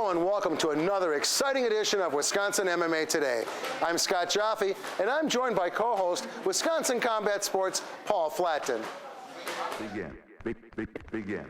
Hello and welcome to another exciting edition of Wisconsin MMA Today. I'm Scott Joffe, and I'm joined by co-host Wisconsin Combat Sports' Paul Fladten. Begin.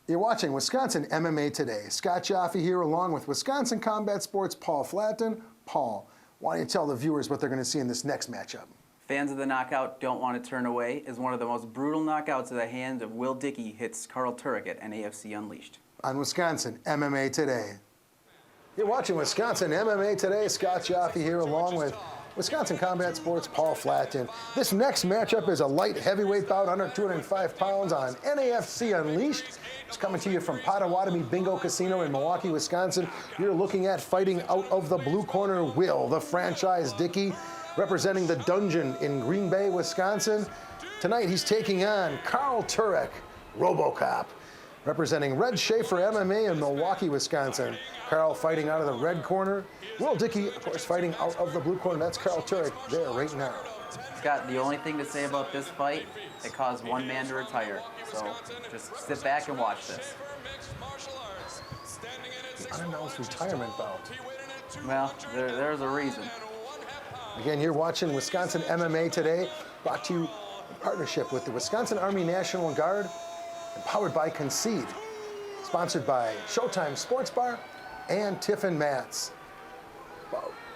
You're watching Wisconsin MMA Today. Scott Joffe here along with Wisconsin Combat Sports' Paul Fladten. Paul, why don't you tell the viewers what they're going to see in this next matchup? Fans of the knockout don't want to turn away as one of the most brutal knockouts of the hand of Will Dickey hits Carl Turek at NAFC Unleashed. On Wisconsin MMA Today. You're watching Wisconsin MMA Today. Scott Joffe here along with Wisconsin Combat Sports' Paul Fladten. This next matchup is a light heavyweight bout under 205 pounds on NAFC Unleashed. It's coming to you from Potawatomi Bingo Casino in Milwaukee, Wisconsin. You're looking at fighting out of the blue corner, Will, the franchise Dickey, representing the Dungeon in Green Bay, Wisconsin. Tonight he's taking on Carl Turek, RoboCop, representing Red Schaefer MMA in Milwaukee, Wisconsin. Carl fighting out of the red corner. Will Dickey, of course, fighting out of the blue corner. That's Carl Turek there right now. Scott, the only thing to say about this fight, it caused one man to retire. So just sit back and watch this. The unannounced retirement bout. Well, there's a reason. Again, you're watching Wisconsin MMA Today, brought to you in partnership with the Wisconsin Army National Guard and powered by Concede. Sponsored by Showtime Sports Bar and Tiffin Mats.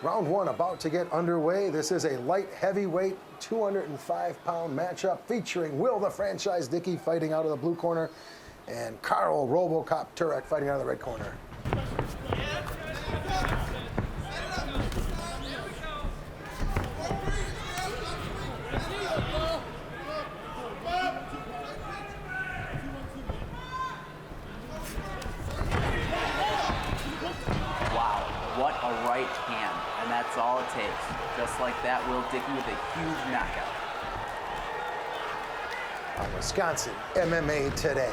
Round one about to get underway. This is a light heavyweight 205-pound matchup featuring Will the franchise Dickey fighting out of the blue corner and Carl RoboCop Turek fighting out of the red corner. What a right hand, and that's all it takes. Just like that, Will Dickey with a huge knockout. On Wisconsin MMA Today.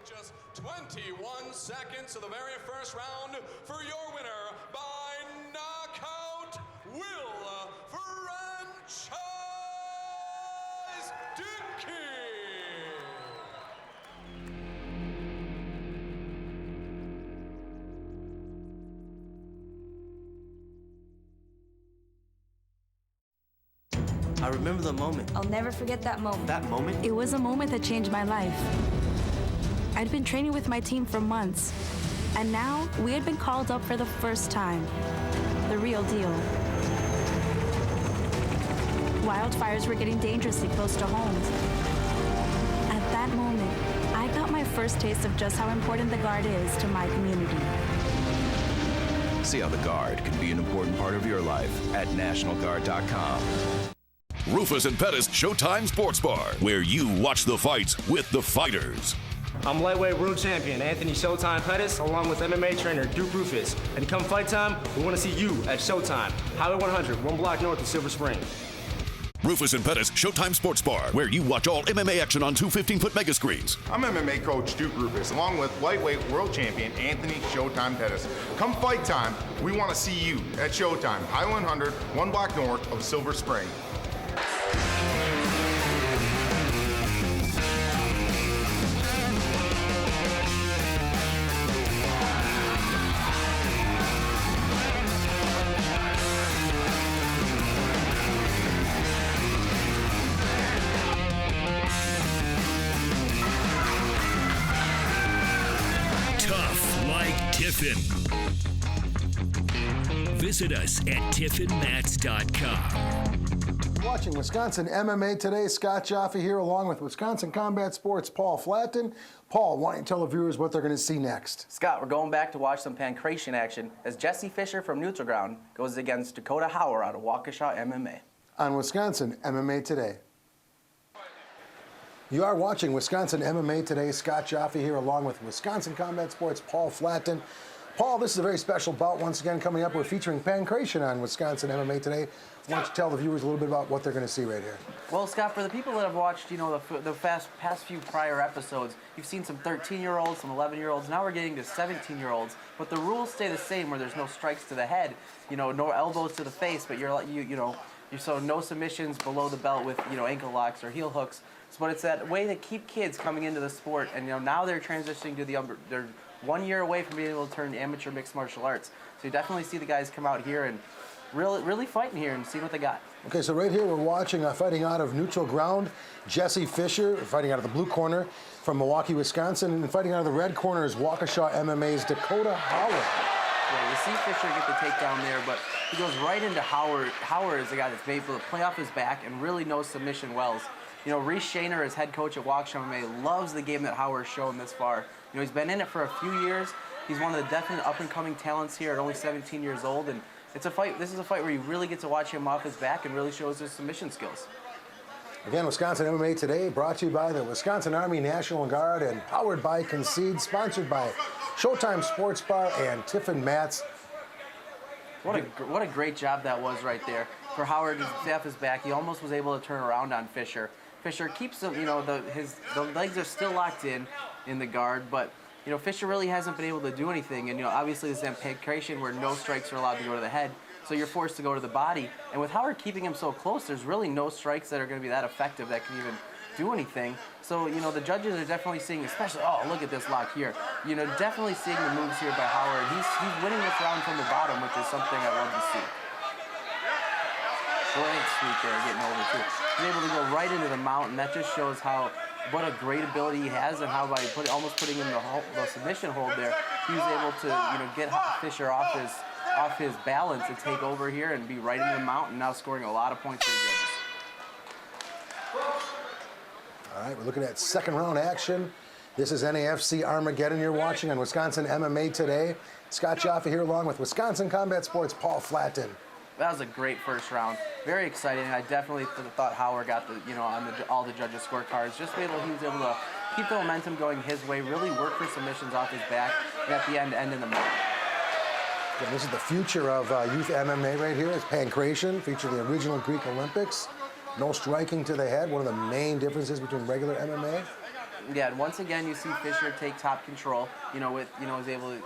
Just 21 seconds of the very first round for your winner by knockout, Will Franchise Dickey. I remember the moment. I'll never forget that moment. That moment? It was a moment that changed my life. I'd been training with my team for months, and now we had been called up for the first time. The real deal. Wildfires were getting dangerously close to homes. At that moment, I got my first taste of just how important the Guard is to my community. See how the Guard can be an important part of your life at NationalGuard.com. Roufus and Pettis Showtime Sports Bar, where you watch the fights with the fighters. I'm lightweight world champion Anthony Showtime Pettis, along with MMA trainer Roufus. And come fight time, we want to see you at Showtime, Highway 100, 1 block north of Silver Spring. Roufus and Pettis Showtime Sports Bar, where you watch all MMA action on two 15-foot mega screens. I'm MMA coach Duke Roufus, along with lightweight world champion Anthony Showtime Pettis. Come fight time, we want to see you at Showtime, Highway 100, 1 block north of Silver Spring. Tiffin. Visit us at tiffinmats.com. Watching Wisconsin MMA Today, Scott Joffe here along with Wisconsin Combat Sports' Paul Fladten. Paul, why don't you tell the viewers what they're going to see next? Scott, we're going back to watch some Pankration action as Jesse Fisher from Neutral Ground goes against Dakota Hauer out of Waukesha MMA. On Wisconsin MMA Today. You are watching Wisconsin MMA Today. Scott Joffe here along with Wisconsin Combat Sports' Paul Fladten. Paul, this is a very special bout once again coming up. We're featuring Pankration on Wisconsin MMA Today. Why don't you tell the viewers a little bit about what they're going to see right here? Well, Scott, for the people that have watched, the past few prior episodes, you've seen some 13-year-olds, some 11-year-olds. Now we're getting to 17-year-olds, but the rules stay the same, where there's no strikes to the head, no elbows to the face, but so no submissions below the belt with ankle locks or heel hooks. But it's that way to keep kids coming into the sport, and now they're transitioning to they're 1 year away from being able to turn amateur mixed martial arts. So you definitely see the guys come out here and really fighting here and see what they got. Okay, so right here we're watching fighting out of Neutral Ground, Jesse Fisher, fighting out of the blue corner from Milwaukee, Wisconsin, and fighting out of the red corner is Waukesha MMA's Dakota Hauer. Yeah, you see Fisher get the takedown there, but he goes right into Hauer. Hauer is the guy that's able to play off his back and really knows submission wells. Reese Shaner, as head coach at Waukesha MMA, loves the game that Hauer's shown this far. He's been in it for a few years. He's one of the definite up-and-coming talents here at only 17 years old, and it's a fight. This is a fight where you really get to watch him off his back and really shows his submission skills. Again, Wisconsin MMA Today, brought to you by the Wisconsin Army National Guard and powered by Concede, sponsored by Showtime Sports Bar and Tiffin Mats. What a great job that was right there for Hauer to stay off his back. He almost was able to turn around on Fisher. Fisher keeps him, the legs are still locked in the guard, but Fisher really hasn't been able to do anything. And obviously this is Pankration where no strikes are allowed to go to the head, so you're forced to go to the body. And with Hauer keeping him so close, there's really no strikes that are going to be that effective that can even do anything. So the judges are definitely seeing, especially, oh, look at this lock here. Definitely seeing the moves here by Hauer. He's winning this round from the bottom, which is something I love to see. Great sweep there, getting over too. He's able to go right into the mount, and that just shows what a great ability he has, and how by almost putting him in the submission hold there, he was able to get Fisher off his balance and take over here and be right in the mount, and now scoring a lot of points for the judges. All right, we're looking at second round action. This is NAFC Armageddon you're watching on Wisconsin MMA Today. Scott Joffe here along with Wisconsin Combat Sports' Paul Fladten. That was a great first round. Very exciting. I definitely thought Hauer got on all the judges' scorecards. He was able to keep the momentum going his way, really work for submissions off his back, and at the end in the mount. Yeah, this is the future of youth MMA right here. It's Pankration, featured the original Greek Olympics. No striking to the head, one of the main differences between regular MMA. Yeah, and once again you see Fisher take top control, is able to,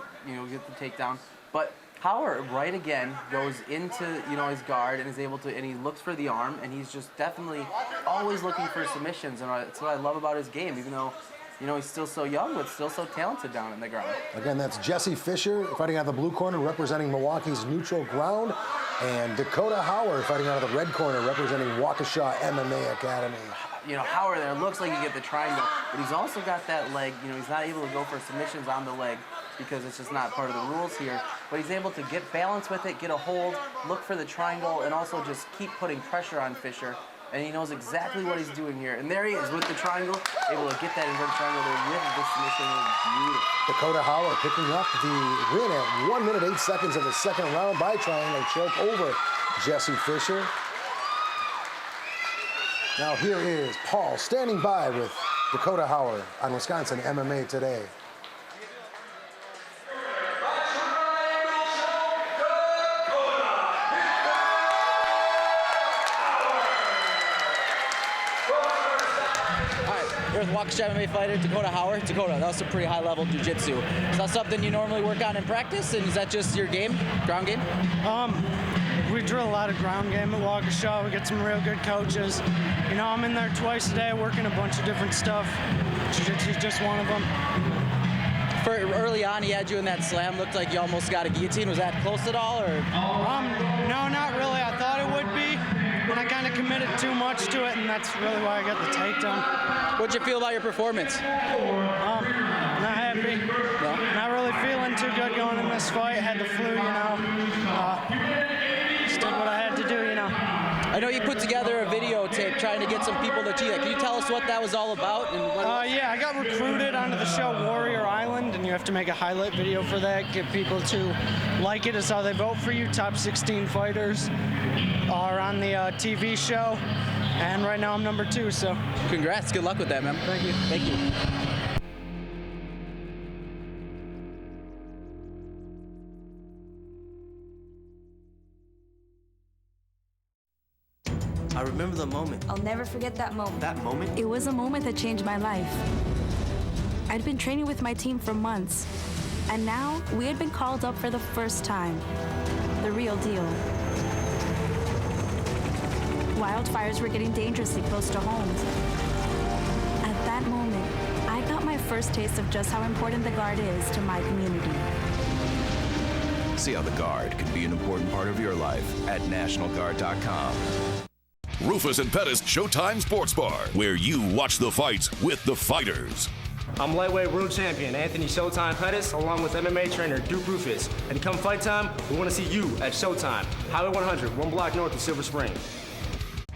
get the takedown. But Hauer, right again, goes into, his guard and is able to, and he looks for the arm, and he's just definitely always looking for submissions, and that's what I love about his game, even though, he's still so young, but still so talented down in the ground. Again, that's Jesse Fisher fighting out of the blue corner, representing Milwaukee's Neutral Ground, and Dakota Hauer fighting out of the red corner, representing Waukesha MMA Academy. Hauer there looks like he get the triangle, but he's also got that leg. He's not able to go for submissions on the leg because it's just not part of the rules here. But he's able to get balance with it, get a hold, look for the triangle, and also just keep putting pressure on Fisher. And he knows exactly what he's doing here. And there he is with the triangle, able to get that inverted triangle there with the submission. Beautiful. Dakota Hauer picking up the win at 1 minute 8 seconds of the second round by triangle choke over Jesse Fisher. Now here is Paul standing by with Dakota Hauer on Wisconsin MMA Today. Here's Waukesha MMA fighter Dakota Hauer. Dakota, that was some pretty high-level jiu-jitsu. Is that something you normally work on in practice, and is that just your game, ground game? We drill a lot of ground game at Waukesha. We get some real good coaches. I'm in there twice a day working a bunch of different stuff. Jiu-jitsu is just one of them. Early on, he had you in that slam. Looked like you almost got a guillotine. Was that close at all, or? No, not really. I thought it would be, and I kind of committed too much to it, and that's really why I got the takedown. What'd you feel about your performance? Not happy. No? Not really feeling too good going fight, had the flu, just did what I had to do, I know you put together a videotape trying to get some people to cheer. Can you tell us what that was all about? And yeah, I got recruited onto the show Warrior Island, and you have to make a highlight video for that, get people to like it. Is how they vote for you. Top 16 fighters are on the TV show, and right now I'm number 2, so. Congrats, good luck with that, man. Thank you. Thank you. I remember the moment. I'll never forget that moment. That moment? It was a moment that changed my life. I'd been training with my team for months, and now we had been called up for the first time. The real deal. Wildfires were getting dangerously close to homes. At that moment, I got my first taste of just how important the Guard is to my community. See how the Guard can be an important part of your life at NationalGuard.com. Roufus and Pettis Showtime Sports Bar, where you watch the fights with the fighters. I'm lightweight world champion Anthony Showtime Pettis, along with MMA trainer Roufus. And come fight time, we want to see you at Showtime, Highway 100, 1 block north of Silver Spring.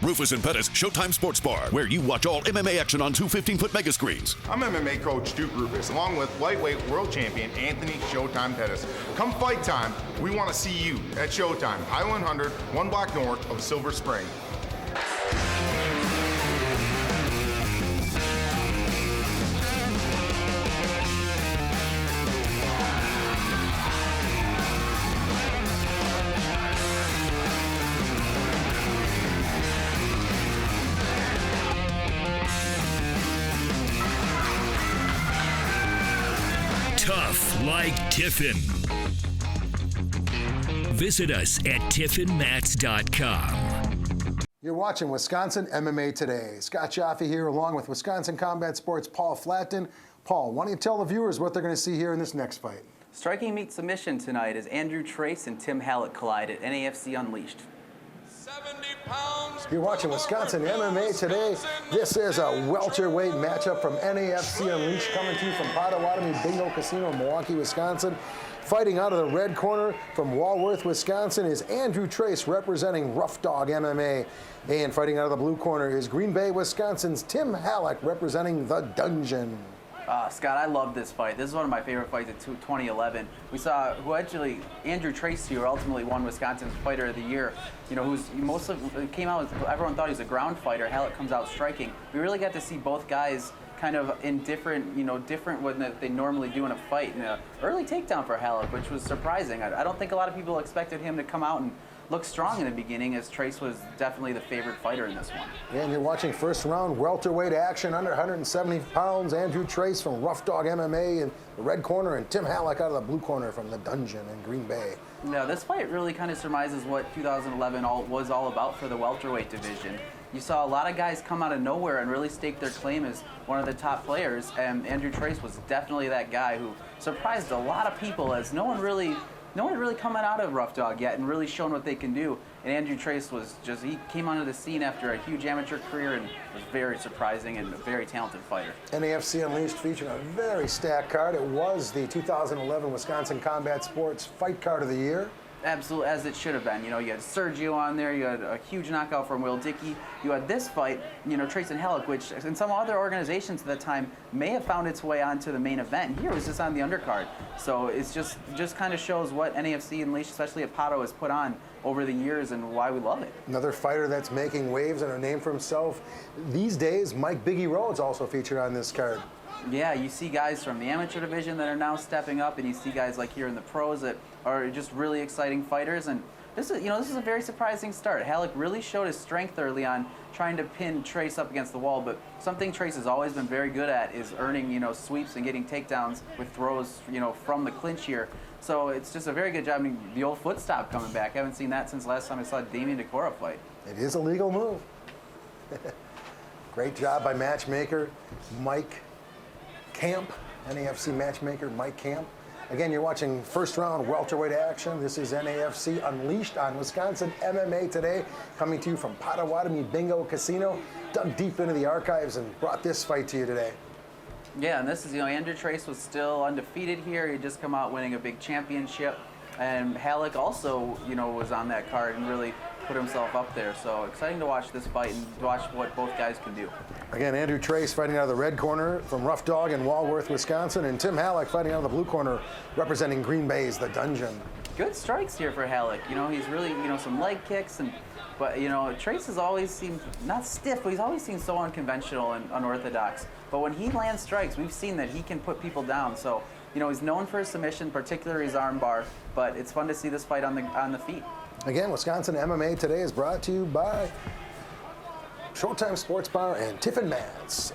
Roufus and Pettis Showtime Sports Bar, where you watch all MMA action on 2 15-foot mega screens. I'm MMA coach Roufus, along with lightweight world champion Anthony Showtime Pettis. Come fight time, we want to see you at Showtime, Highway 100, 1 block north of Silver Spring. Tough like Tiffin. Visit us at tiffinmats.com. You're watching Wisconsin MMA Today. Scott Joffe here along with Wisconsin Combat Sports' Paul Fladten. Paul, why don't you tell the viewers what they're going to see here in this next fight? Striking meets submission tonight as Andrew Trace and Tim Hallett collide at NAFC Unleashed. 70 pounds. You're watching Wisconsin MMA Today. This is a welterweight matchup from NAFC Unleashed, coming to you from Potawatomi Bingo Casino in Milwaukee, Wisconsin. Fighting out of the red corner from Walworth, Wisconsin is Andrew Trace, representing Rough Dog MMA. And fighting out of the blue corner is Green Bay, Wisconsin's Tim Hallett, representing The Dungeon. Scott, I love this fight. This is one of my favorite fights of 2011. We saw Andrew Trace here ultimately won Wisconsin's Fighter of the Year. You know, came out, everyone thought he was a ground fighter. Hallett comes out striking. We really got to see both guys kind of in different what they normally do in a fight. Early takedown for Hallett, which was surprising. I don't think a lot of people expected him to come out and look strong in the beginning, as Trace was definitely the favorite fighter in this one. And you're watching first round welterweight action, under 170 pounds. Andrew Trace from Rough Dog MMA in the red corner, and Tim Hallett out of the blue corner from The Dungeon in Green Bay. Now, this fight really kind of surmises what 2011 was all about for the welterweight division. You saw a lot of guys come out of nowhere and really stake their claim as one of the top players, and Andrew Trace was definitely that guy who surprised a lot of people, as no one really coming out of Rough Dog yet and really shown what they can do. And Andrew Trace he came onto the scene after a huge amateur career and was very surprising and a very talented fighter. NAFC Unleashed featuring a very stacked card. It was the 2011 Wisconsin Combat Sports Fight Card of the Year. Absolutely, as it should have been. You had Sergio on there, you had a huge knockout from Will Dickey, you had this fight, Trace and Hallett, which in some other organizations at that time may have found its way onto the main event. Here it was just on the undercard. So it's just kind of shows what NAFC Unleashed, especially at Pato, has put on over the years and why we love it. Another fighter that's making waves and a name for himself these days, Mike Biggie Rhodes, also featured on this card. Yeah, you see guys from the amateur division that are now stepping up, and you see guys like here in the pros that are just really exciting fighters. And this is a very surprising start. Hallett really showed his strength early on, trying to pin Trace up against the wall. But something Trace has always been very good at is earning sweeps and getting takedowns with throws from the clinch here. So it's just a very good job. I mean, the old foot stop coming back. I haven't seen that since last time I saw Damian Dakota fight. It is a legal move. Great job by matchmaker Mike Camp, NAFC matchmaker Mike Camp. Again, you're watching first round welterweight action. This is NAFC Unleashed on Wisconsin MMA Today, coming to you from Potawatomi Bingo Casino. Dug deep into the archives and brought this fight to you today. Yeah, and this is, Andrew Trace was still undefeated here. He had just come out winning a big championship. And Halleck also, was on that card and really put himself up there. So exciting to watch this fight and watch what both guys can do. Again, Andrew Trace fighting out of the red corner from Rough Dog in Walworth, Wisconsin, and Tim Halleck fighting out of the blue corner representing Green Bay's The Dungeon. Good strikes here for Halleck. He's really, some leg kicks, but Trace has always seemed, not stiff, but he's always seemed so unconventional and unorthodox. But when he lands strikes, we've seen that he can put people down. So, he's known for his submission, particularly his arm bar, but it's fun to see this fight on the feet. Again, Wisconsin MMA Today is brought to you by Showtime Sports Bar and Tiffin Mats.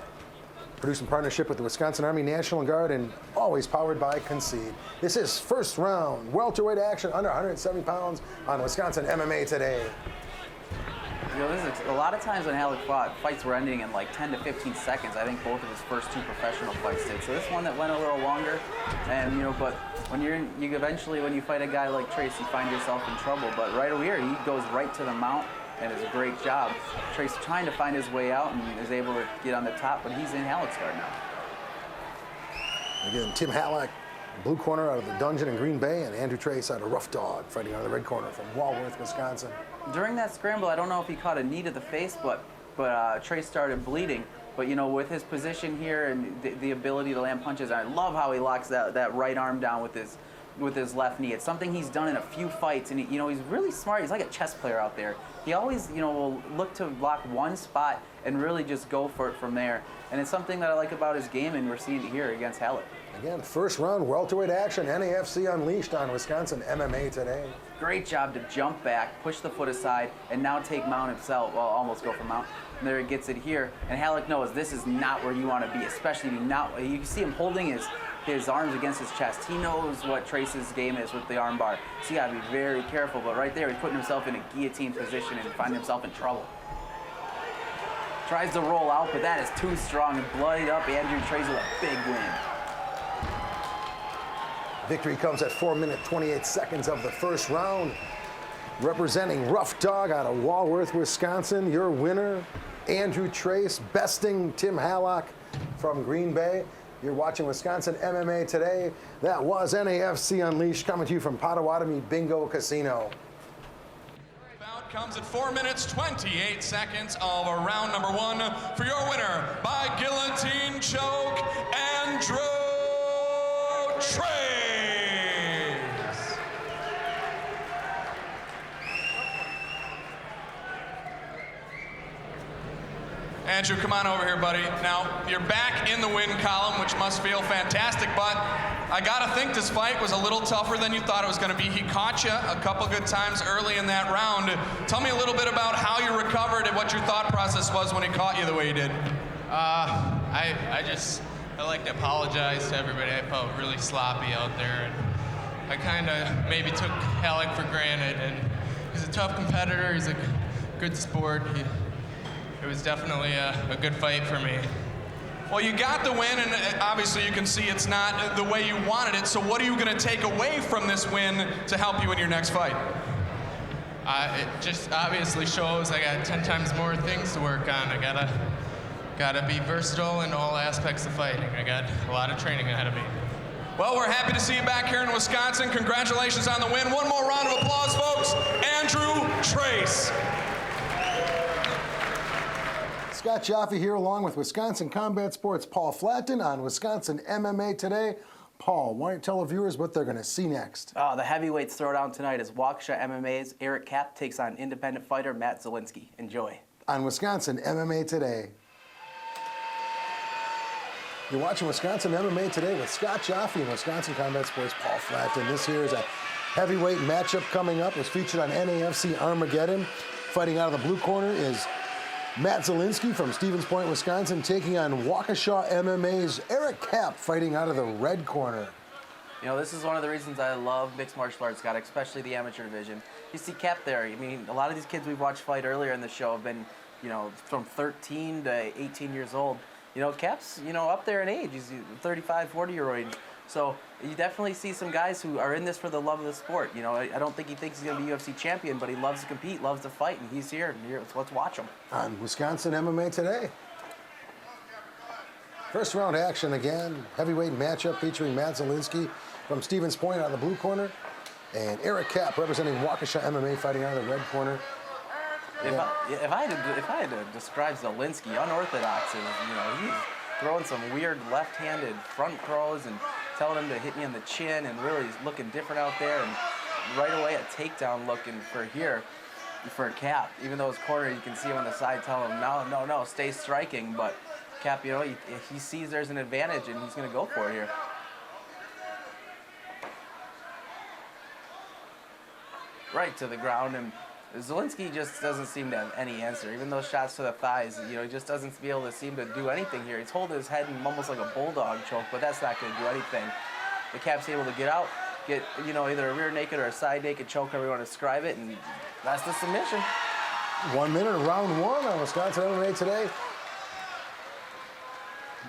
Produced in partnership with the Wisconsin Army National Guard and always powered by Concede. This is first round welterweight action under 170 pounds on Wisconsin MMA Today. This is a lot of times when Halleck fought, fights were ending in like 10 to 15 seconds. I think both of his first two professional fights did. So this one that went a little longer, and but when when you fight a guy like Trace, you find yourself in trouble. But right over here, he goes right to the mount and does a great job. Trace trying to find his way out and is able to get on the top, but he's in Halleck's guard now. Again, Tim Halleck, blue corner out of the Dungeon in Green Bay, and Andrew Trace out of Rough Dog, fighting out of the red corner from Walworth, Wisconsin. During that scramble, I don't know if he caught a knee to the face, but Trace started bleeding. But with his position here and the ability to land punches, I love how he locks that right arm down with his left knee. It's something he's done in a few fights, and he's really smart. He's like a chess player out there. He always will look to block one spot and really just go for it from there. And it's something that I like about his game, and we're seeing it here against Halleck. Again, first round welterweight action, NAFC Unleashed on Wisconsin MMA Today. Great job to jump back, push the foot aside, and now take mount himself. Well, almost go for mount. And there he gets it here. And Halleck knows this is not where you want to be, especially you can see him holding his arms against his chest. He knows what Trace's game is with the arm bar. So you got to be very careful. But right there, he's putting himself in a guillotine position and finding himself in trouble. Tries to roll out, but that is too strong and bloodied up Andrew Trace with a big win. Victory comes at 4 minutes, 28 seconds of the first round. Representing Rough Dog out of Walworth, Wisconsin, your winner, Andrew Trace, besting Tim Halleck from Green Bay. You're watching Wisconsin MMA Today. That was NAFC Unleashed, coming to you from Potawatomi Bingo Casino. Bout comes at 4 minutes, 28 seconds of round number one for your winner by guillotine choke, Andrew Trace. Andrew, come on over here, buddy. Now, you're back in the win column, which must feel fantastic, but I gotta think this fight was a little tougher than you thought it was gonna be. He caught you a couple good times early in that round. Tell me a little bit about how you recovered and what your thought process was when he caught you the way he did. I like to apologize to everybody. I felt really sloppy out there, and I kind of maybe took Halleck for granted, and he's a tough competitor. He's a good sport. It was definitely a good fight for me. Well, you got the win, and obviously you can see it's not the way you wanted it, so what are you going to take away from this win to help you in your next fight? It just obviously shows I got 10 times more things to work on. I gotta be versatile in all aspects of fighting. I got a lot of training ahead of me. Well, we're happy to see you back here in Wisconsin. Congratulations on the win. One more round of applause, folks. Andrew Trace. Scott Joffe here along with Wisconsin Combat Sports' Paul Fladten on Wisconsin MMA Today. Paul, why don't you tell the viewers what they're going to see next? The heavyweights throwdown tonight is Waukesha MMA's Eric Kapp takes on independent fighter Matt Zielinski. Enjoy. On Wisconsin MMA Today. You're watching Wisconsin MMA Today with Scott Joffe and Wisconsin Combat Sports' Paul Fladten. This here is a heavyweight matchup coming up. It's featured on NAFC Armageddon. Fighting out of the blue corner is Matt Zielinski from Stevens Point, Wisconsin, taking on Waukesha MMA's Eric Kapp, fighting out of the red corner. This is one of the reasons I love mixed martial arts, Scott, especially the amateur division. You see Kapp there. I mean, a lot of these kids we've watched fight earlier in the show have been, from 13 to 18 years old. Kapp's, up there in age. He's 35, 40-year-old. So you definitely see some guys who are in this for the love of the sport. I don't think he thinks he's going to be UFC champion, but he loves to compete, loves to fight, and he's here. Let's watch him. On Wisconsin MMA Today. First round action again. Heavyweight matchup featuring Zielinski from Stevens Point out of the blue corner, and Eric Kapp representing Waukesha MMA fighting out of the red corner. If I had to describe Zielinski, unorthodox is, he's throwing some weird left-handed front throws and telling him to hit me in the chin, and really looking different out there, and right away a takedown looking for Kapp. Even though his corner, you can see him on the side telling him, no, stay striking, but Kapp, he sees there's an advantage and he's going to go for it here. Right to the ground, and Zielinski just doesn't seem to have any answer. Even those shots to the thighs, he just doesn't seem to do anything here. He's holding his head in almost like a bulldog choke, but that's not going to do anything. The Kapp's able to get out, get either a rear naked or a side naked choke, however you want to describe it, and that's the submission. 1 minute of round one on Wisconsin MMA Today.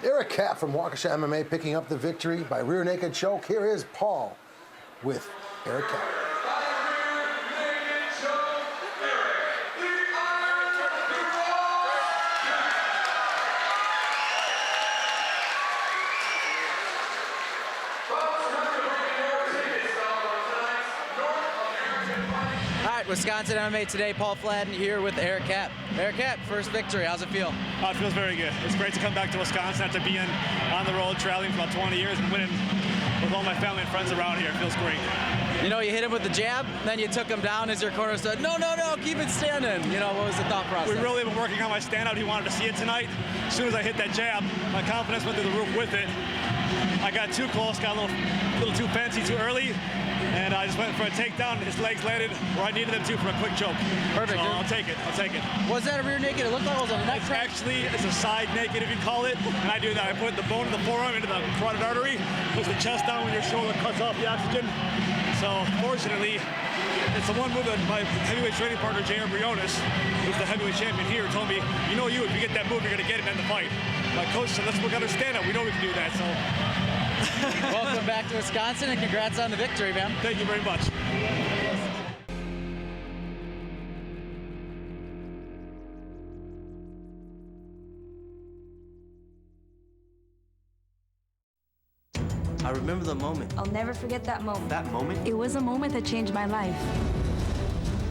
Eric Kapp from Waukesha MMA picking up the victory by rear naked choke. Here is Paul with Eric Kapp. Wisconsin MMA Today, Paul Fladten here with Eric Kapp. Eric Kapp, first victory, how's it feel? It feels very good. It's great to come back to Wisconsin after being on the road, traveling for about 20 years and winning with all my family and friends around here. It feels great. You hit him with the jab, then you took him down as your corner said, no, keep it standing. What was the thought process? We really been working on my standout. He wanted to see it tonight. As soon as I hit that jab, my confidence went through the roof with it. I got too close, got a little too fancy too early, and I just went for a takedown. His legs landed where I needed them to for a quick choke. Perfect. So I'll take it. Was that a rear naked? It looked like it was a neck crack. Actually, it's a side naked, if you call it. And I do that. I put the bone of the forearm into the carotid artery, push the chest down when your shoulder cuts off the oxygen. So fortunately, it's the one move that my heavyweight training partner, J.R. Briones, who's the heavyweight champion here, told me, if you get that move, you're going to get it in the fight. My coach said, let's work on our stand-up. We know we can do that, so. Welcome back to Wisconsin, and congrats on the victory, man. Thank you very much. I remember the moment. I'll never forget that moment. That moment? It was a moment that changed my life.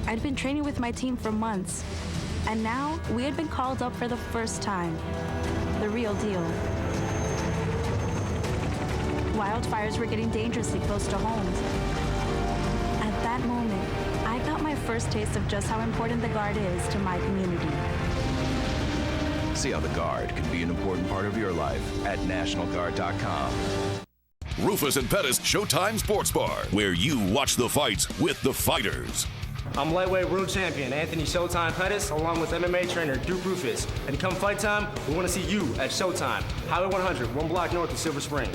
I'd been training with my team for months, and now we had been called up for the first time. The real deal. Wildfires were getting dangerously close to homes. At that moment, I got my first taste of just how important the Guard is to my community. See how the Guard can be an important part of your life at NationalGuard.com. Roufus and Pettis Showtime Sports Bar, where you watch the fights with the fighters. I'm lightweight world champion Anthony Showtime Pettis, along with MMA trainer Roufus. And come fight time, we want to see you at Showtime, Highway 100, 1 block north of Silver Spring.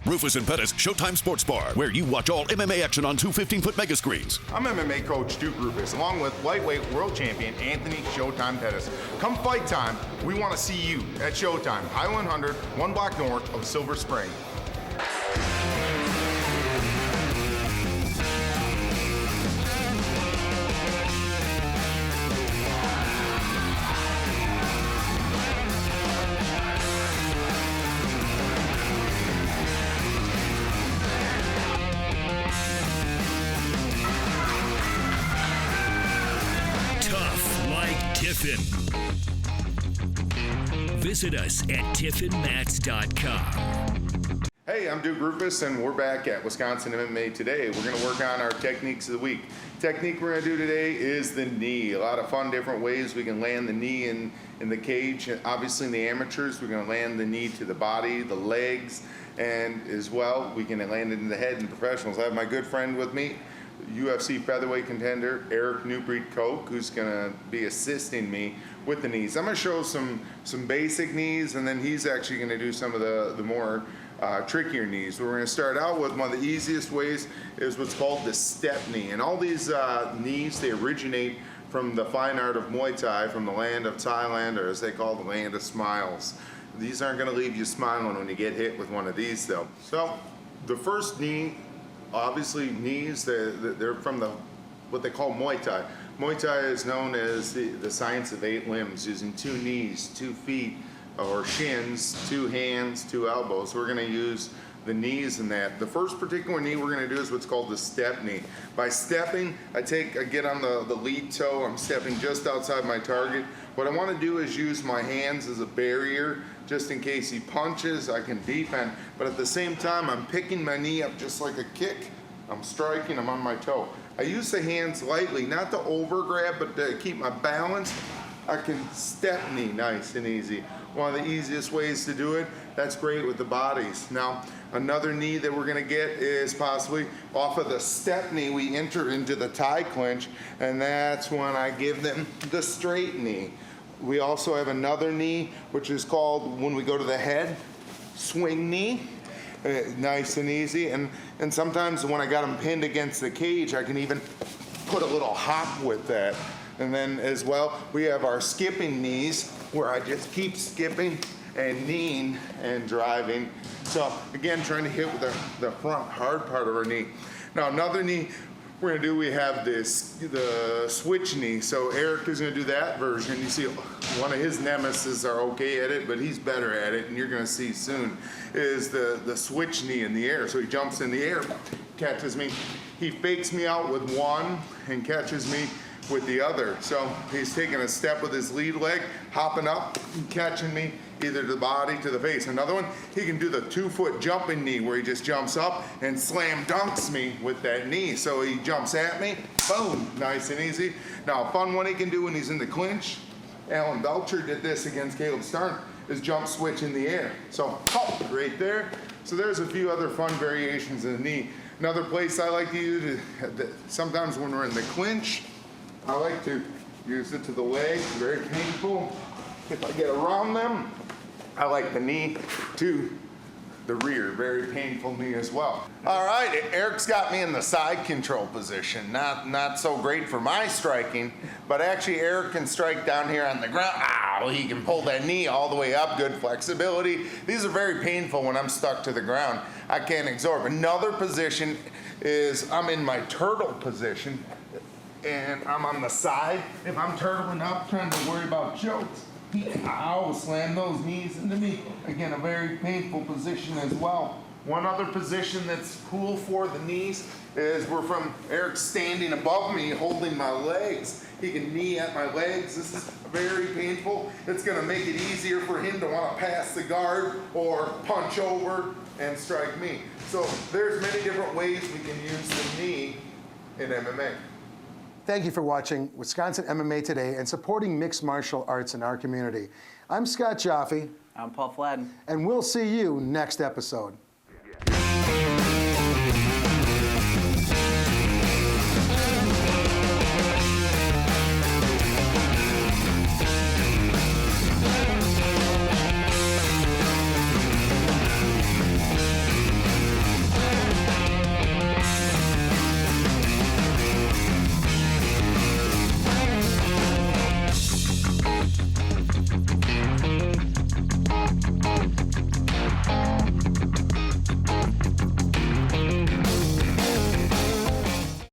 Roufus and Pettis Showtime Sports Bar, where you watch all MMA action on two 15-foot mega screens. I'm MMA coach Roufus, along with lightweight world champion Anthony Showtime Pettis. Come fight time, we want to see you at Showtime, Highway 100, 1 block north of Silver Spring. Tiffin. Visit us at tiffinmats.com. Hey, I'm Roufus, and we're back at Wisconsin MMA Today. We're going to work on our techniques of the week. Technique we're going to do today is the knee. A lot of fun different ways we can land the knee in the cage. Obviously in the amateurs, we're going to land the knee to the body, the legs, and as well, we can land it in the head in professionals. I have my good friend with me, UFC featherweight contender Eric Koch, who's going to be assisting me with the knees. I'm going to show some basic knees, and then he's actually going to do some of the more trickier knees. We're going to start out with one of the easiest ways is what's called the step knee. And all these knees, they originate from the fine art of Muay Thai, from the land of Thailand, or as they call the land of smiles. These aren't going to leave you smiling when you get hit with one of these, though. So the first knee, obviously knees, they're from what they call Muay Thai. Muay Thai is known as the science of 8 limbs, using 2 knees, 2 feet, or shins, 2 hands, 2 elbows. We're going to use the knees in that. The first particular knee we're going to do is what's called the step knee. By stepping, I get on the lead toe. I'm stepping just outside my target. What I want to do is use my hands as a barrier, just in case he punches, I can defend. But at the same time, I'm picking my knee up just like a kick. I'm striking, I'm on my toe. I use the hands lightly, not to over grab, but to keep my balance. I can step knee nice and easy. One of the easiest ways to do it. That's great with the bodies. Now, another knee that we're gonna get is possibly off of the step knee, we enter into the tie clinch, and that's when I give them the straight knee. We also have another knee, which is called, when we go to the head, swing knee. Nice and easy, and sometimes when I got them pinned against the cage, I can even put a little hop with that. And then as well, we have our skipping knees, where I just keep skipping and kneeing and driving. So again, trying to hit with the front hard part of our knee. Now another knee we're gonna do, we have the switch knee. So Eric is gonna do that version. You see one of his nemesis are okay at it, but he's better at it, and you're gonna see soon, is the switch knee in the air. So he jumps in the air, catches me. He fakes me out with one and catches me with the other. So he's taking a step with his lead leg, hopping up and catching me either to the body, to the face. Another one, he can do the 2-foot jumping knee where he just jumps up and slam dunks me with that knee. So he jumps at me, boom, nice and easy. Now a fun one he can do when he's in the clinch, Alan Belcher did this against Caleb Starn, is jump switch in the air. So pop, right there. So there's a few other fun variations of the knee. Another place I like to use is sometimes when we're in the clinch, I like to use it to the leg, very painful. If I get around them, I like the knee to the rear, very painful knee as well. All right, Eric's got me in the side control position. Not so great for my striking, but actually Eric can strike down here on the ground. Ow, he can pull that knee all the way up, good flexibility. These are very painful when I'm stuck to the ground. I can't absorb. Another position is I'm in my turtle position, and I'm on the side. If I'm turtling up, trying to worry about chokes, I'll slam those knees into me. Again, a very painful position as well. One other position that's cool for the knees is from Eric standing above me, holding my legs. He can knee at my legs. This is very painful. It's gonna make it easier for him to wanna pass the guard or punch over and strike me. So there's many different ways we can use the knee in MMA. Thank you for watching Wisconsin MMA Today and supporting mixed martial arts in our community. I'm Scott Joffe. I'm Paul Fladten. And we'll see you next episode.